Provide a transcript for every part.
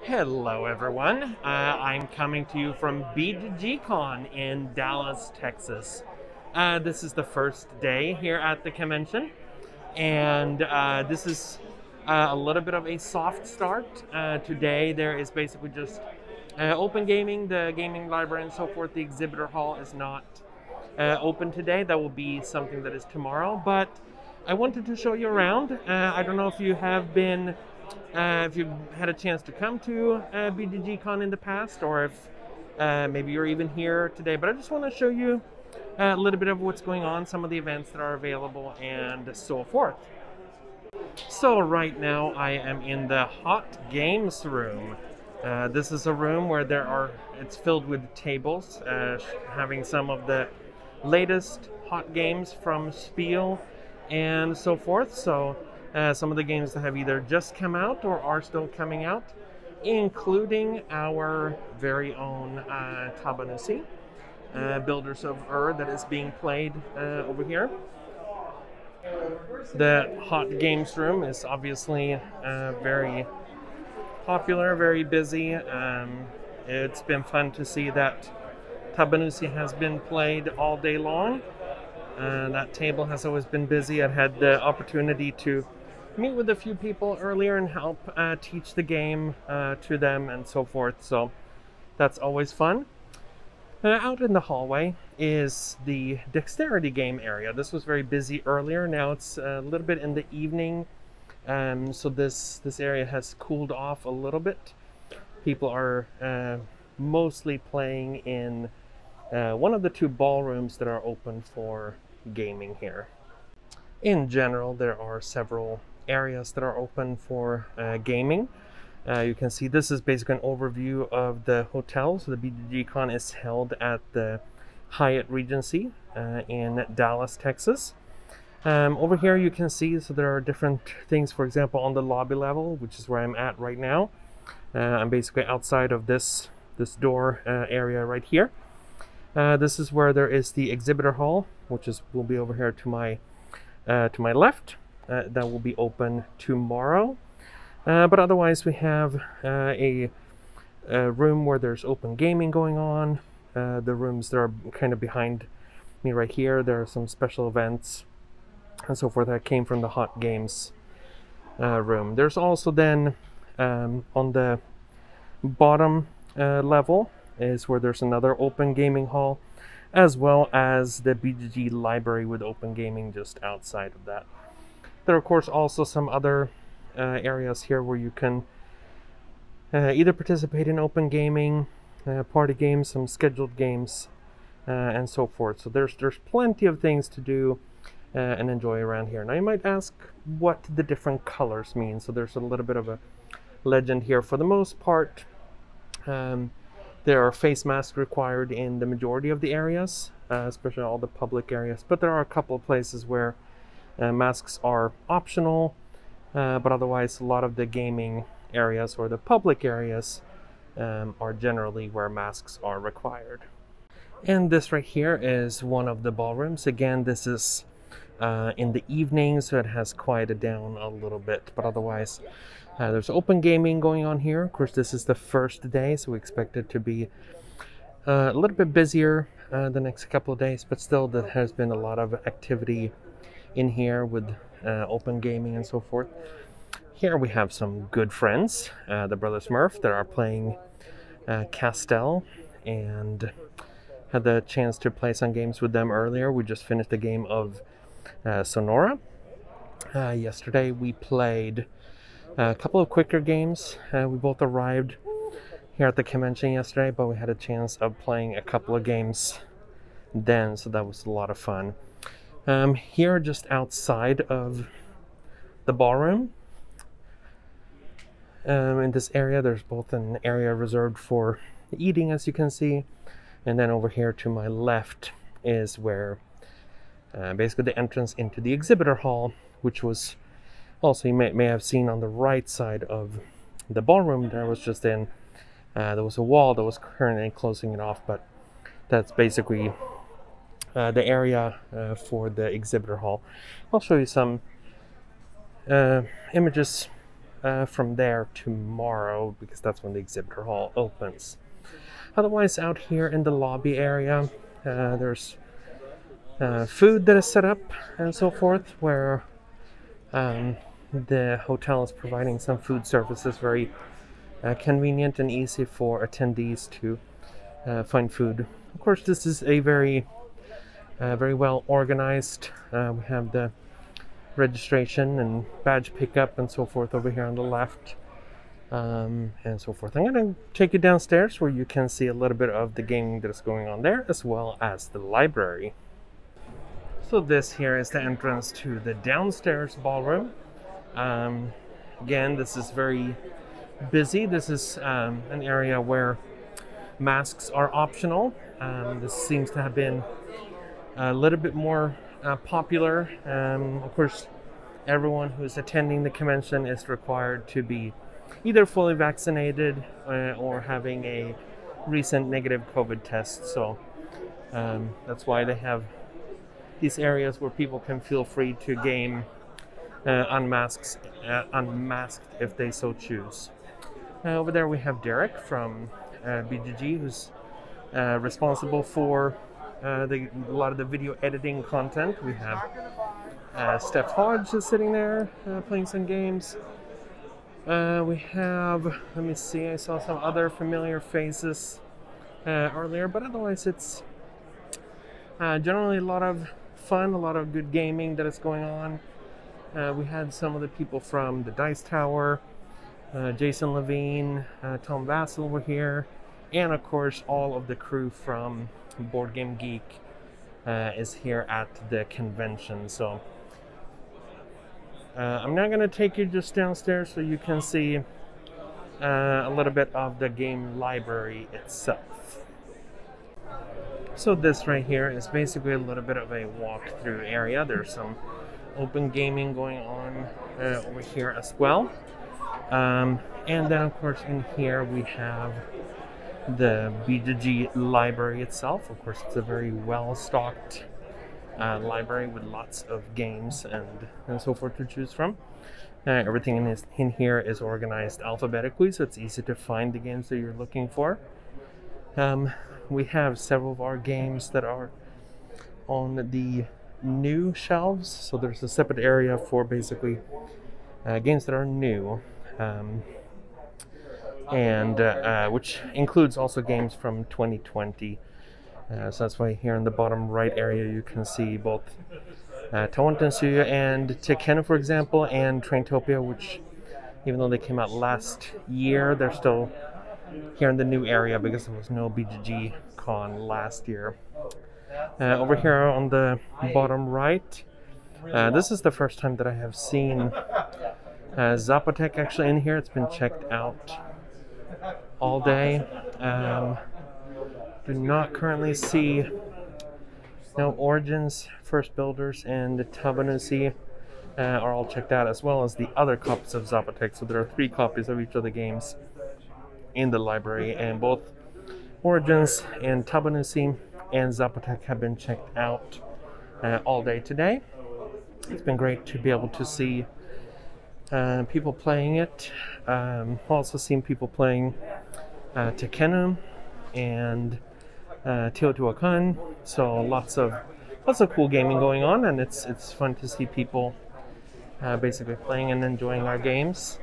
Hello everyone, I'm coming to you from BGG CON in Dallas, Texas. This is the first day here at the convention, and this is a little bit of a soft start. Today there is basically just open gaming, the gaming library and so forth. The exhibitor hall is not open today. That will be something that is tomorrow, but I wanted to show you around. I don't know if you have been if you've had a chance to come to BGG CON in the past, or if maybe you're even here today, but I just want to show you a little bit of what's going on, some of the events that are available, and so forth. So right now I am in the Hot Games room. This is a room where it's filled with tables, having some of the latest hot games from Spiel and so forth. So some of the games that have either just come out or are still coming out, including our very own Tabanusi, Builders of Ur, that is being played over here. The Hot Games room is obviously very popular, very busy. It's been fun to see that Tabanusi has been played all day long. That table has always been busy. I've had the opportunity to meet with a few people earlier and help teach the game to them and so forth, so that's always fun. Out in the hallway is the dexterity game area. This was very busy earlier. Now it's a little bit in the evening, so this area has cooled off a little bit. People are mostly playing in one of the two ballrooms that are open for gaming here. In general, there are several areas that are open for gaming. You can see this is basically an overview of the hotel. So the BGG CON is held at the Hyatt Regency in Dallas, Texas. Over here you can see, so there are different things, for example, on the lobby level, which is where I'm at right now. I'm basically outside of this door area right here. This is where there is the exhibitor hall, which will be over here to my left. That will be open tomorrow. But otherwise we have a room where there's open gaming going on. The rooms that are kind of behind me right here, there are some special events and so forth that came from the Hot Games room. There's also then on the bottom level is where there's another open gaming hall, as well as the BGG library with open gaming just outside of that. There are of course also some other areas here where you can either participate in open gaming, party games, some scheduled games, and so forth. So there's plenty of things to do and enjoy around here. Now you might ask what the different colors mean. So there's a little bit of a legend here. For the most part, there are face masks required in the majority of the areas, especially all the public areas, but there are a couple of places where masks are optional, but otherwise a lot of the gaming areas or the public areas are generally where masks are required. And this right here is one of the ballrooms. Again, this is in the evening, so it has quieted down a little bit, but otherwise there's open gaming going on here. Of course, this is the first day, so we expect it to be a little bit busier the next couple of days, but still there has been a lot of activity in here with open gaming and so forth. Here we have some good friends, the Brothers Murph, that are playing Castell, and had the chance to play some games with them earlier. We just finished the game of Sonora. Yesterday we played a couple of quicker games. We both arrived here at the convention yesterday, but we had a chance of playing a couple of games then, so that was a lot of fun. Here, just outside of the ballroom, in this area, there's both an area reserved for eating, as you can see, and then over here to my left is where basically the entrance into the exhibitor hall, which was also, you may have seen on the right side of the ballroom, there was a wall that was currently closing it off, but that's basically the area for the exhibitor hall. I'll show you some images from there tomorrow because that's when the exhibitor hall opens. Otherwise, out here in the lobby area, there's food that is set up and so forth, where the hotel is providing some food services, very convenient and easy for attendees to find food. Of course, this is a very well organized. We have the registration and badge pickup and so forth over here on the left, and so forth. I'm going to take you downstairs where you can see a little bit of the gaming that is going on there, as well as the library. So this here is the entrance to the downstairs ballroom. Again, this is very busy. This is an area where masks are optional. This seems to have been a little bit more popular. Of course, everyone who's attending the convention is required to be either fully vaccinated or having a recent negative COVID test. So that's why they have these areas where people can feel free to game unmasked if they so choose. Over there we have Derek from BGG, who's responsible for a lot of the video editing content. We have Steph Hodge is sitting there playing some games. We have, let me see, I saw some other familiar faces earlier, but otherwise it's generally a lot of fun, a lot of good gaming that is going on. We had some of the people from the Dice Tower, Jason Levine, Tom Vassell were here, and of course all of the crew from Board Game Geek is here at the convention. So I'm now going to take you just downstairs so you can see a little bit of the game library itself. So this right here is basically a little bit of a walkthrough area. There's some open gaming going on over here as well. And then of course in here we have the BGG library itself. Of course, it's a very well-stocked library with lots of games and so forth to choose from. Everything in here is organized alphabetically, so it's easy to find the games that you're looking for. We have several of our games that are on the new shelves, so there's a separate area for basically games that are new, and which includes also games from 2020. So that's why here in the bottom right area you can see both Tawantinsuyu and Tekken, for example, and Traintopia, which even though they came out last year, they're still here in the new area because there was no BGG CON last year. Over here on the bottom right, this is the first time that I have seen Zapotec actually in here. It's been checked out all day. Do not currently see Origins, First Builders, and Tabanusi are all checked out, as well as the other copies of Zapotec. So there are 3 copies of each of the games in the library, and both Origins and Tabanusi and Zapotec have been checked out all day today. It's been great to be able to see people playing it. Also seen people playing Tekken and Teotihuacan. So lots of cool gaming going on, and it's fun to see people basically playing and enjoying our games.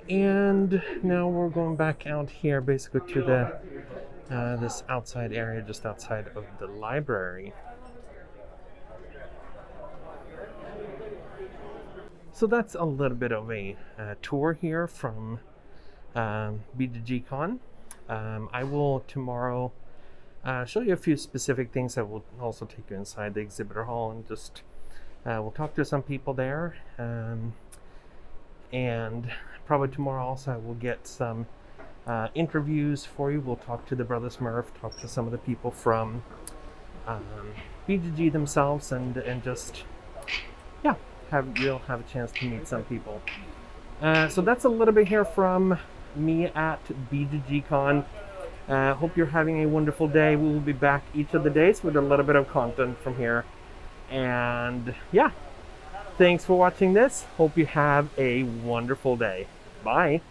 And now we're going back out here basically to the this outside area just outside of the library. So that's a little bit of a tour here from BGG CON. I will tomorrow show you a few specific things. that will also take you inside the exhibitor hall and just we'll talk to some people there, and probably tomorrow also I will get some interviews for you. We'll talk to the Brothers Murph, talk to some of the people from BGG themselves, and just you'll have a chance to meet some people. So that's a little bit here from me at BGG CON. Hope you're having a wonderful day. We will be back each of the days with a little bit of content from here. And yeah, Thanks for watching this. Hope you have a wonderful day. Bye.